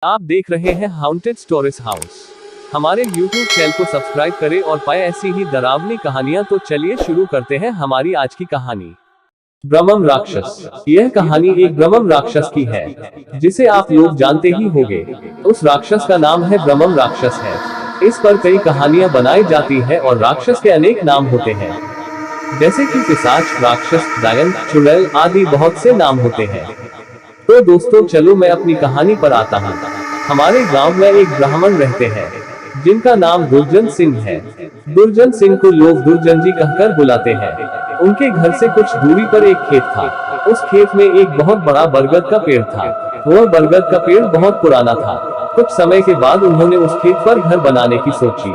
आप देख रहे हैं हाउंटेड स्टोरीज हाउस। हमारे YouTube चैनल को सब्सक्राइब करें और पाए ऐसी ही डरावनी कहानियां। तो चलिए शुरू करते हैं हमारी आज की कहानी। ब्रह्मम राक्षस। यह कहानी एक ब्रह्मम राक्षस की है, जिसे आप लोग जानते ही होंगे। उस राक्षस का नाम है ब्रह्मम राक्षस है। इस पर कई कहानियां बनाई जाती है और राक्षस के अनेक नाम होते हैं, जैसे कि पिशाच, राक्षस, डायन, चुड़ैल आदि बहुत से नाम होते हैं। तो दोस्तों चलो मैं अपनी कहानी पर आता हूँ। हमारे गांव में एक ब्राह्मण रहते हैं, जिनका नाम दुर्जन सिंह है। दुर्जन सिंह को लोग दुर्जन जी कहकर बुलाते हैं। उनके घर से कुछ दूरी पर एक खेत था। उस खेत में एक बहुत बड़ा बरगद का पेड़ था। वह बरगद का पेड़ बहुत पुराना था। कुछ समय के बाद उन्होंने उस खेत पर घर बनाने की सोची।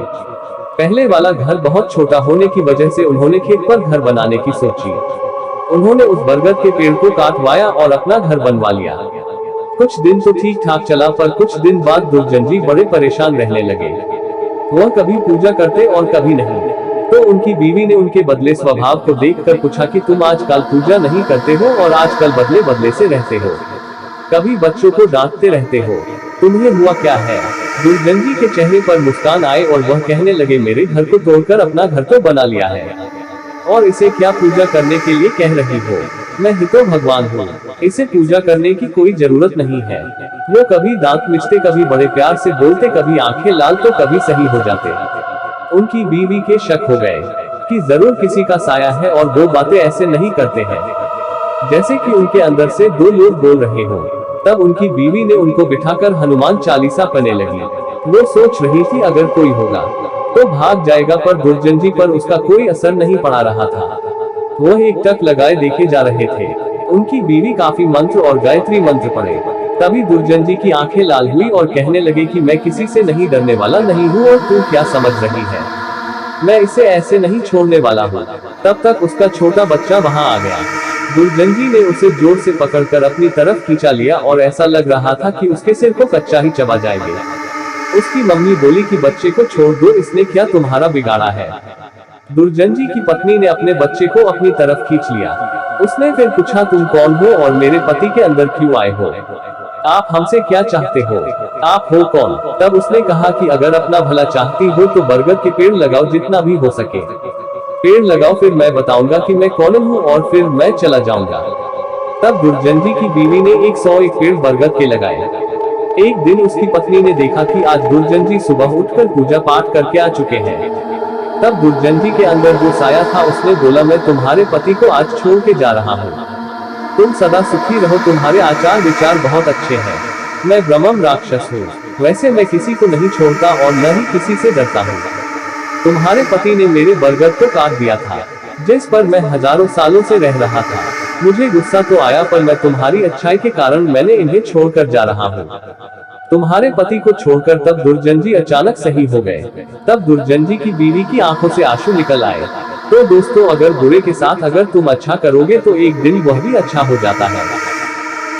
पहले वाला घर बहुत छोटा होने की वजह से उन्होंने खेत पर घर बनाने की सोची। उन्होंने उस बरगद के पेड़ को काटवाया और अपना घर बनवा लिया। कुछ दिन तो ठीक ठाक चला, पर कुछ दिन बाद दुर्जन जी बड़े परेशान रहने लगे। वह कभी पूजा करते और कभी नहीं। तो उनकी बीवी ने उनके बदले स्वभाव को देखकर पूछा कि तुम आजकल पूजा नहीं करते हो और आजकल बदले बदले से रहते हो, कभी बच्चों को डांटते रहते हो, तुम्हें हुआ क्या है? दुर्जन जी के चेहरे पर मुस्कान आए और वह कहने लगे, मेरे घर को तोड़कर अपना घर तो बना लिया है और इसे क्या पूजा करने के लिए कह रही हो? मैं ही तो भगवान हूँ, इसे पूजा करने की कोई जरूरत नहीं है। वो कभी दांत मिचते, कभी बड़े प्यार से बोलते, कभी आंखें लाल तो कभी सही हो जाते। उनकी बीवी के शक हो गए कि जरूर किसी का साया है और वो बातें ऐसे नहीं करते हैं जैसे कि उनके अंदर से दो लोग बोल रहे हो। तब उनकी बीवी ने उनको बिठाकर हनुमान चालीसा पढ़ने लगी। वो सोच रही थी अगर कोई होगा तो भाग जाएगा, पर दुर्जन जी पर उसका कोई असर नहीं पड़ा रहा था। वह एक टक लगाए देखे जा रहे थे। उनकी बीवी काफी मंत्र और गायत्री मंत्र पढ़े। तभी दुर्जन जी की आंखें लाल हुई और कहने लगे कि मैं किसी से नहीं डरने वाला नहीं हूँ और तू क्या समझ रही है, मैं इसे ऐसे नहीं छोड़ने वाला हूँ। तब तक उसका छोटा बच्चा वहाँ आ गया। दुर्जन जी ने उसे जोर से पकड़कर अपनी तरफ खींचा लिया और ऐसा लग रहा था कि उसके सिर को कच्चा ही चबा जाएगा। उसकी मम्मी बोली कि बच्चे को छोड़ दो, इसने क्या तुम्हारा बिगाड़ा है? दुर्जन जी की पत्नी ने अपने बच्चे को अपनी तरफ खींच लिया। उसने फिर पूछा, तुम कौन हो और मेरे पति के अंदर क्यों आए हो? आप हमसे क्या चाहते हो? आप हो कौन? तब उसने कहा कि अगर अपना भला चाहती हो तो बरगद के पेड़ लगाओ, जितना भी हो सके पेड़ लगाओ, फिर मैं बताऊंगा कि मैं कौन हूँ और फिर मैं चला जाऊंगा। तब दुर्जन जी की बीवी ने 101 पेड़ बरगद के लगाए। एक दिन उसकी पत्नी ने देखा कि आज दुर्जन जी सुबह उठकर पूजा पाठ करके आ चुके हैं। तब दुर्जन जी के अंदर जो साया था, उसने बोला, मैं तुम्हारे पति को आज छोड़ के जा रहा हूँ, तुम सदा सुखी रहो, तुम्हारे आचार विचार बहुत अच्छे हैं। मैं ब्रह्मम राक्षस हूँ, वैसे मैं किसी को नहीं छोड़ता और न ही किसी से डरता हूँ। तुम्हारे पति ने मेरे बरगद को काट दिया था, जिस पर मैं हजारों सालों से रह रहा था। मुझे गुस्सा तो आया, पर मैं तुम्हारी अच्छाई के कारण मैंने इन्हें छोड़कर जा रहा हूँ। तुम्हारे पति को छोड़कर तब दुर्जन जी अचानक सही हो गए। तब दुर्जन जी की बीवी की आंखों से आंसू निकल आए। तो दोस्तों, अगर बुरे के साथ अगर तुम अच्छा करोगे तो एक दिन वह भी अच्छा हो जाता है।